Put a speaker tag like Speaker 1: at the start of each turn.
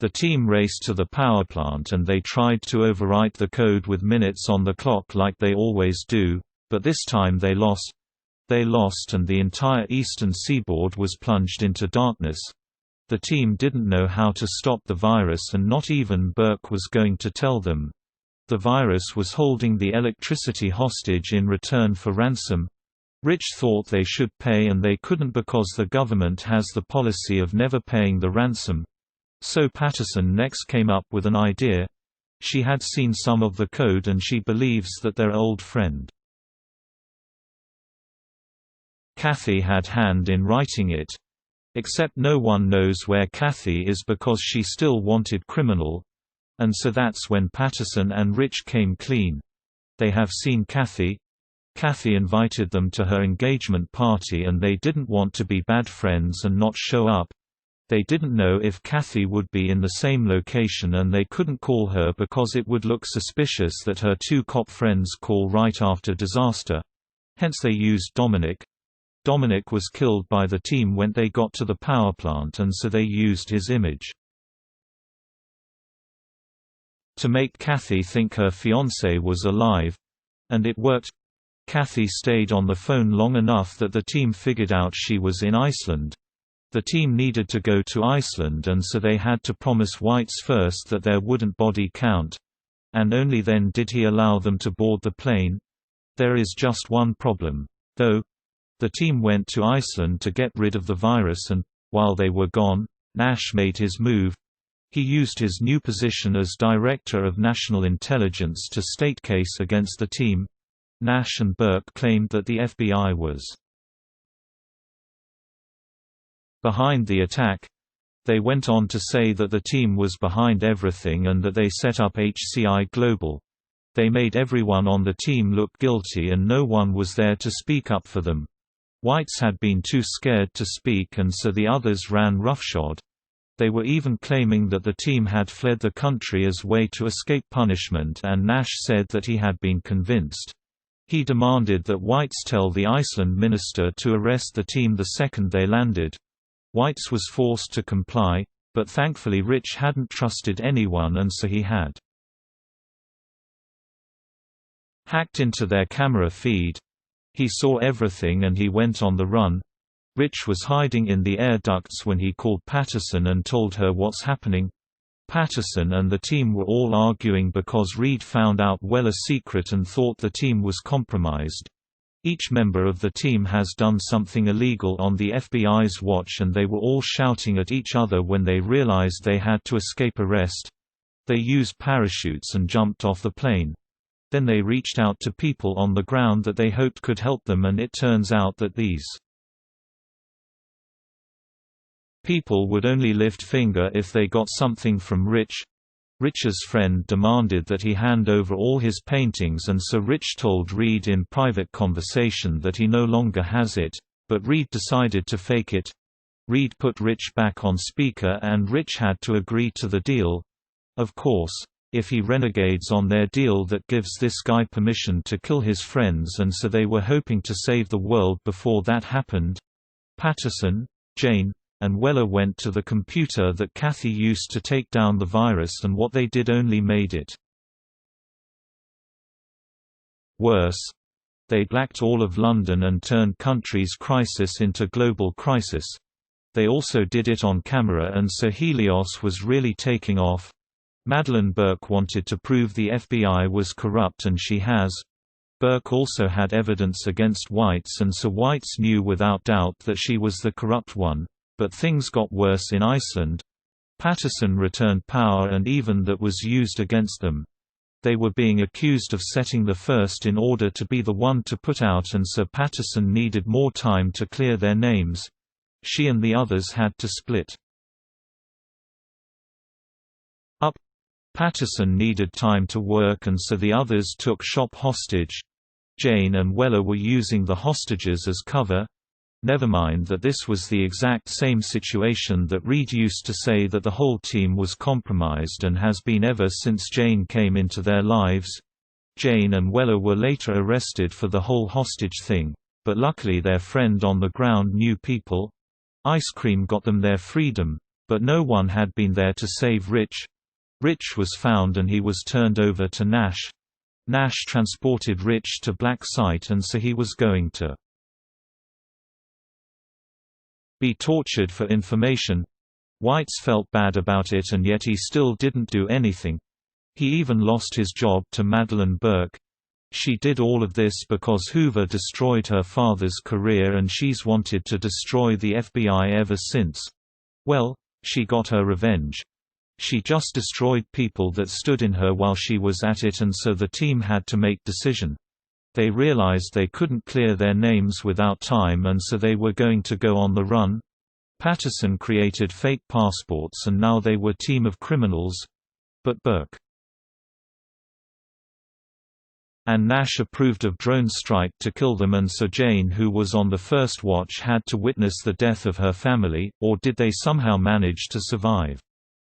Speaker 1: The team raced to the power plant and they tried to overwrite the code with minutes on the clock like they always do, but this time they lost. They lost and the entire eastern seaboard was plunged into darkness. The team didn't know how to stop the virus and not even Burke was going to tell them. The virus was holding the electricity hostage in return for ransom. Rich thought they should pay and they couldn't because the government has the policy of never paying the ransom. So Patterson next came up with an idea. She had seen some of the code and she believes that their old friend Kathy had hand in writing it. Except no one knows where Kathy is because she still wanted criminal. And so that's when Patterson and Rich came clean. They have seen Kathy. Kathy invited them to her engagement party and they didn't want to be bad friends and not show up. They didn't know if Kathy would be in the same location and they couldn't call her because it would look suspicious that her two cop friends call right after disaster. Hence they used Dominic. Dominic was killed by the team when they got to the power plant and so they used his image to make Kathy think her fiancé was alive. And it worked. Kathy stayed on the phone long enough that the team figured out she was in Iceland. The team needed to go to Iceland and so they had to promise Weitz first that there wouldn't body count. And only then did he allow them to board the plane. There is just one problem, though. The team went to Iceland to get rid of the virus and, while they were gone, Nash made his move. He used his new position as Director of National Intelligence to state case against the team. Nash and Burke claimed that the FBI was behind the attack. They went on to say that the team was behind everything and that they set up HCI Global. They made everyone on the team look guilty and no one was there to speak up for them. Weitz had been too scared to speak and so the others ran roughshod. They were even claiming that the team had fled the country as way to escape punishment and Nash said that he had been convinced. He demanded that Weitz tell the Iceland minister to arrest the team the second they landed. Weitz was forced to comply, but thankfully Rich hadn't trusted anyone and so he had hacked into their camera feed. He saw everything and he went on the run. Rich was hiding in the air ducts when he called Patterson and told her what's happening. Patterson and the team were all arguing because Reed found out Weller's secret and thought the team was compromised. Each member of the team has done something illegal on the FBI's watch and they were all shouting at each other when they realized they had to escape arrest. They used parachutes and jumped off the plane. Then they reached out to people on the ground that they hoped could help them and it turns out that these people would only lift finger if they got something from Rich. Rich's friend demanded that he hand over all his paintings and so Rich told Reed in private conversation that he no longer has it, but Reed decided to fake it. Reed put Rich back on speaker and Rich had to agree to the deal. Of course, if he renegades on their deal that gives this guy permission to kill his friends and so they were hoping to save the world before that happened. Patterson, Jane, and Weller went to the computer that Kathy used to take down the virus and what they did only made it worse. They blacked all of London and turned country's crisis into global crisis. They also did it on camera and so Helios was really taking off. Madeleine Burke wanted to prove the FBI was corrupt and she has. Burke also had evidence against Weitz and so Weitz knew without doubt that she was the corrupt one. But things got worse in Iceland. Patterson returned power and even that was used against them. They were being accused of setting the first in order to be the one to put out and so Patterson needed more time to clear their names. She and the others had to split up. Patterson needed time to work and so the others took shop hostage. Jane and Weller were using the hostages as cover. Never mind that this was the exact same situation that Reed used to say that the whole team was compromised and has been ever since Jane came into their lives. Jane and Weller were later arrested for the whole hostage thing, but luckily their friend on the ground knew people. Ice cream got them their freedom. But no one had been there to save Rich. Rich was found and he was turned over to Nash. Nash transported Rich to Black Site and so he was going to be tortured for information. Weitz felt bad about it and yet he still didn't do anything. He even lost his job to Madeleine Burke. She did all of this because Hoover destroyed her father's career and she's wanted to destroy the FBI ever since. Well, she got her revenge. She just destroyed people that stood in her while she was at it, and so the team had to make decision. They realized they couldn't clear their names without time and so they were going to go on the run. Patterson created fake passports and now they were team of criminals. But Burke and Nash approved of drone strike to kill them, and so Jane, who was on the first watch, had to witness the death of her family, or did they somehow manage to survive?